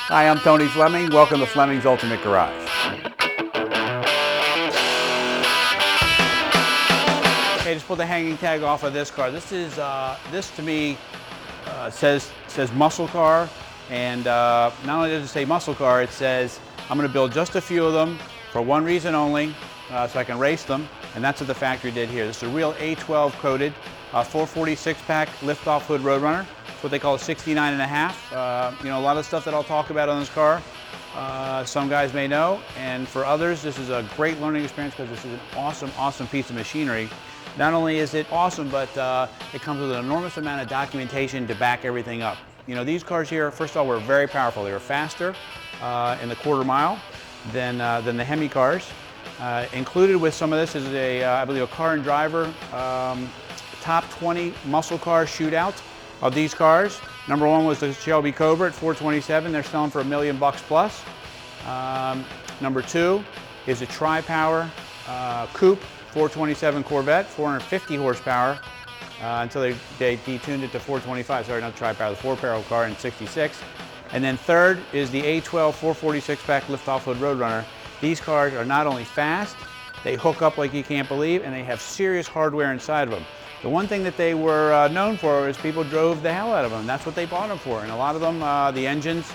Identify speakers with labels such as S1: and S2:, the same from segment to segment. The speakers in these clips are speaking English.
S1: Hi, I'm Tony Fleming. Welcome to Fleming's Ultimate Garage. Okay, just pull the hanging tag off of this car. This is this to me says muscle car, and not only does it say muscle car, it says I'm going to build just a few of them for one reason only, so I can race them, and that's what the factory did here. This is a real A12 coated 446 pack lift-off hood Roadrunner. It's what they call a 69 and a half. You know, a lot of stuff that I'll talk about on this car, some guys may know, and for others, this is a great learning experience because this is an awesome, awesome piece of machinery. Not only is it awesome, but it comes with an enormous amount of documentation to back everything up. You know, these cars here, first of all, were very powerful. They were faster in the quarter mile than the Hemi cars. Included with some of this is I believe a car and driver top 20 muscle car shootout of these cars. Number one was the Shelby Cobra at 427. They're selling for $1 million plus. Number two is a Tri-Power Coupe 427 Corvette, 450 horsepower until they detuned it to 425. Sorry, not Tri-Power, the four-barrel car in '66. And then third is the A12 446 pack lift-off hood Roadrunner. These cars are not only fast, they hook up like you can't believe, and they have serious hardware inside of them. The one thing that they were known for is people drove the hell out of them. That's what they bought them for. And a lot of them, the engines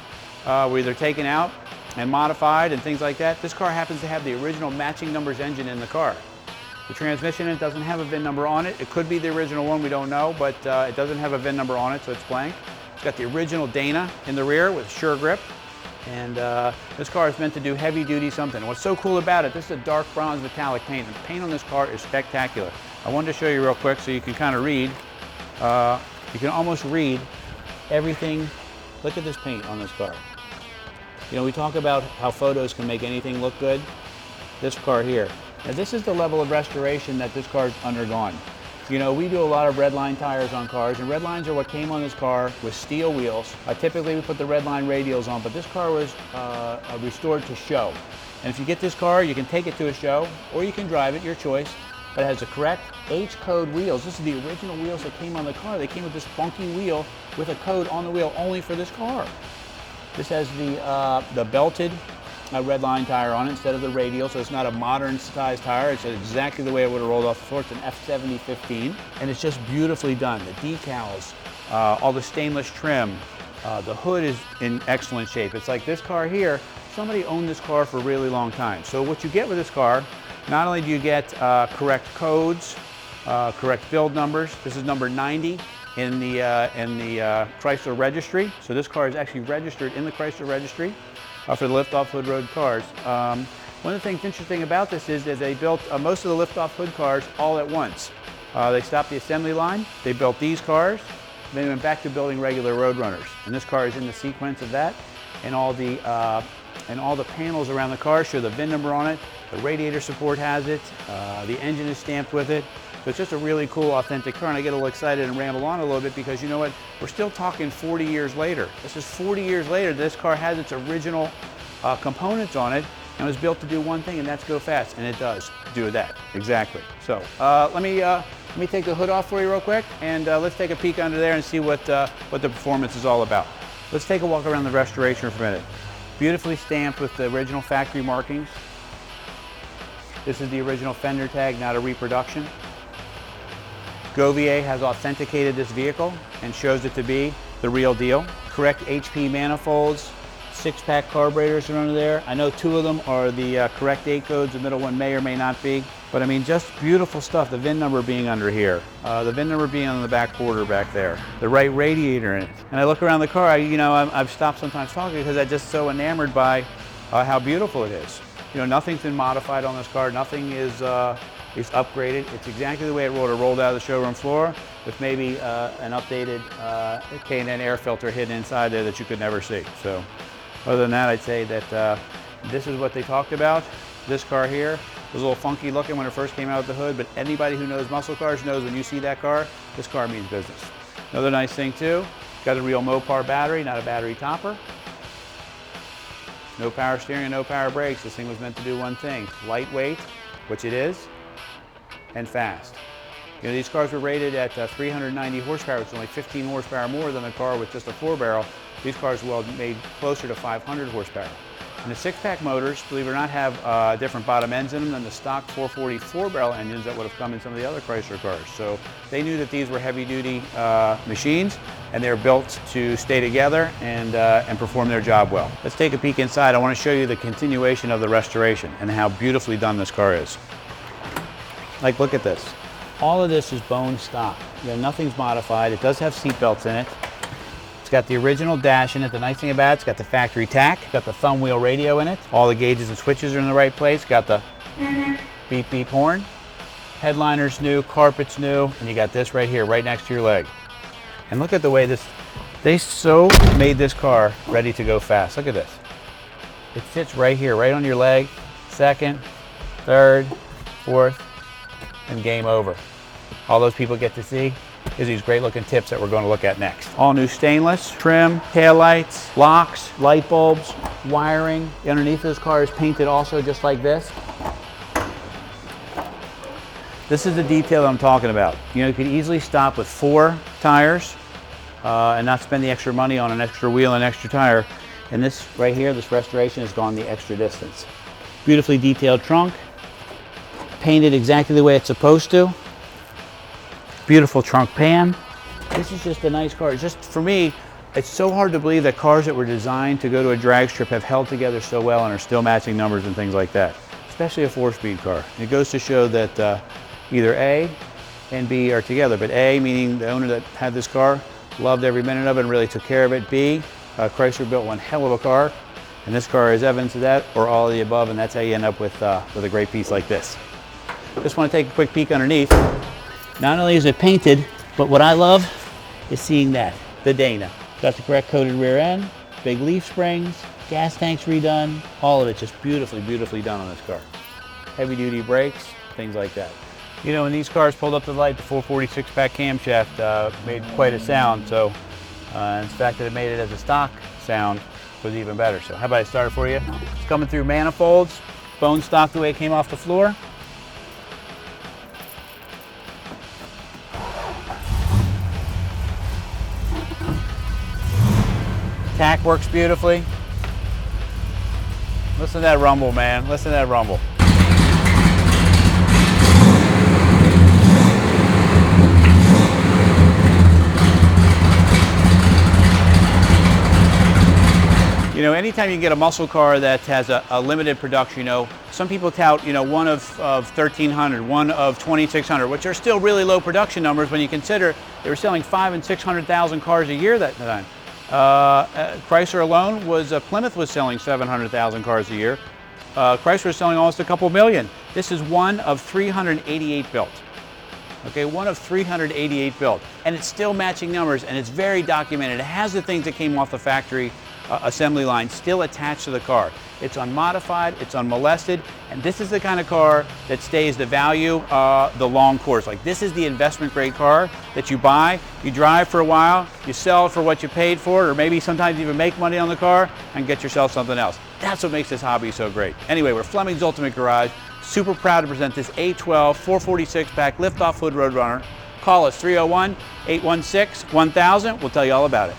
S1: were either taken out and modified and things like that. This car happens to have the original matching numbers engine in the car. The transmission, it doesn't have a VIN number on it. It could be the original one, we don't know, but it doesn't have a VIN number on it, so it's blank. It's got the original Dana in the rear with Sure Grip. And this car is meant to do heavy duty something. What's so cool about it, this is a dark bronze metallic paint. The paint on this car is spectacular. I wanted to show you real quick so you can kind of read. You can almost read everything. Look at this paint on this car. You know, we talk about how photos can make anything look good. This car here. Now this is the level of restoration that this car's undergone. You know, we do a lot of redline tires on cars, and redlines are what came on this car with steel wheels. Typically we put the redline radials on, but this car was restored to show. And if you get this car, you can take it to a show, or you can drive it, your choice. But it has the correct H-code wheels. This is the original wheels that came on the car. They came with this funky wheel with a code on the wheel only for this car. This has the belted redline tire on it instead of the radial, so it's not a modern size tire. It's exactly the way it would have rolled off the floor. It's an F70 15, and it's just beautifully done. The decals, all the stainless trim, the hood is in excellent shape. It's like this car here, somebody owned this car for a really long time. So what you get with this car, not only do you get correct codes, correct build numbers. This is number 90 in the Chrysler registry. So this car is actually registered in the Chrysler registry for the lift-off hood road cars. One of the things interesting about this is that they built most of the lift-off hood cars all at once. They stopped the assembly line, they built these cars, then they went back to building regular Roadrunners. And this car is in the sequence of that, and all the panels around the car show the VIN number on it. The radiator support has it, the engine is stamped with it. So it's just a really cool, authentic car, and I get a little excited and ramble on a little bit because you know what? We're still talking 40 years later. This is 40 years later. This car has its original components on it and was built to do one thing, and that's go fast, and it does do that, exactly. So let me take the hood off for you real quick, and let's take a peek under there and see what the performance is all about. Let's take a walk around the restoration for a minute. Beautifully stamped with the original factory markings. This is the original fender tag, not a reproduction. Govier has authenticated this vehicle and shows it to be the real deal. Correct HP manifolds, 6-pack carburetors are under there. I know 2 of them are the correct 8 codes, the middle one may or may not be. But I mean, just beautiful stuff. The VIN number being under here, the VIN number being on the back quarter back there, the right radiator in it. And I look around the car, I've stopped sometimes talking because I'm just so enamored by how beautiful it is. You know, nothing's been modified on this car, nothing is upgraded. It's exactly the way it would have rolled out of the showroom floor with maybe an updated K&N air filter hidden inside there that you could never see. So other than that, I'd say that this is what they talked about. This car here was a little funky looking when it first came out of the hood, but anybody who knows muscle cars knows when you see that car, this car means business. Another nice thing too, got a real Mopar battery, not a battery topper. No power steering and no power brakes. This thing was meant to do one thing, lightweight, which it is, and fast. You know, these cars were rated at 390 horsepower, which is only 15 horsepower more than a car with just a 4-barrel. These cars were made closer to 500 horsepower. And the 6-pack motors, believe it or not, have different bottom ends in them than the stock 444 barrel engines that would have come in some of the other Chrysler cars. So they knew that these were heavy-duty machines, and they're built to stay together and perform their job well. Let's take a peek inside. I want to show you the continuation of the restoration and how beautifully done this car is. Like, look at this. All of this is bone stock. You know, nothing's modified. It does have seat belts in it. It's got the original dash in it. The nice thing about it, it's got the factory tack, got the thumb wheel radio in it. All the gauges and switches are in the right place. Got the beep beep horn. Headliner's new, carpet's new, and you got this right here, right next to your leg. And look at the way they so made this car ready to go fast. Look at this. It sits right here, right on your leg. Second, third, fourth, and game over. All those people get to see is these great looking tips that we're going to look at next. All new stainless, trim, taillights, locks, light bulbs, wiring. Underneath this car is painted also just like this. This is the detail I'm talking about. You know, you could easily stop with 4 tires and not spend the extra money on an extra wheel and extra tire. And this right here, this restoration has gone the extra distance. Beautifully detailed trunk, painted exactly the way it's supposed to. Beautiful trunk pan. This is just a nice car. It's just, for me, it's so hard to believe that cars that were designed to go to a drag strip have held together so well and are still matching numbers and things like that, especially a 4-speed car. It goes to show that either A and B are together, but A, meaning the owner that had this car loved every minute of it and really took care of it. B, Chrysler built one hell of a car, and this car is evidence of that, or all of the above, and that's how you end up with a great piece like this. Just want to take a quick peek underneath. Not only is it painted, but what I love is seeing that, the Dana. Got the correct coated rear end, big leaf springs, gas tanks redone, all of it just beautifully, beautifully done on this car. Heavy duty brakes, things like that. You know, when these cars pulled up to the light, the 446-pack camshaft made quite a sound, so and the fact that it made it as a stock sound was even better. So how about I start it for you? It's coming through manifolds, bone stock the way it came off the floor. Tack works beautifully. Listen to that rumble, man. Listen to that rumble. You know, anytime you can get a muscle car that has a limited production, you know, some people tout, you know, one of 1,300, one of 2,600, which are still really low production numbers when you consider they were selling 500,000 and 600,000 cars a year that time. Chrysler alone Plymouth was selling 700,000 cars a year. Chrysler is selling almost a couple million. This is one of 388 built. Okay, one of 388 built. And it's still matching numbers, and it's very documented. It has the things that came off the factory assembly line still attached to the car. It's unmodified, it's unmolested, and this is the kind of car that stays the value the long course. Like, this is the investment grade car that you buy, you drive for a while, you sell it for what you paid for it, or maybe sometimes even make money on the car and get yourself something else. That's what makes this hobby so great. Anyway, we're Fleming's Ultimate Garage. Super proud to present this A12 446-pack lift-off hood Roadrunner. Call us 301-816-1000. We'll tell you all about it.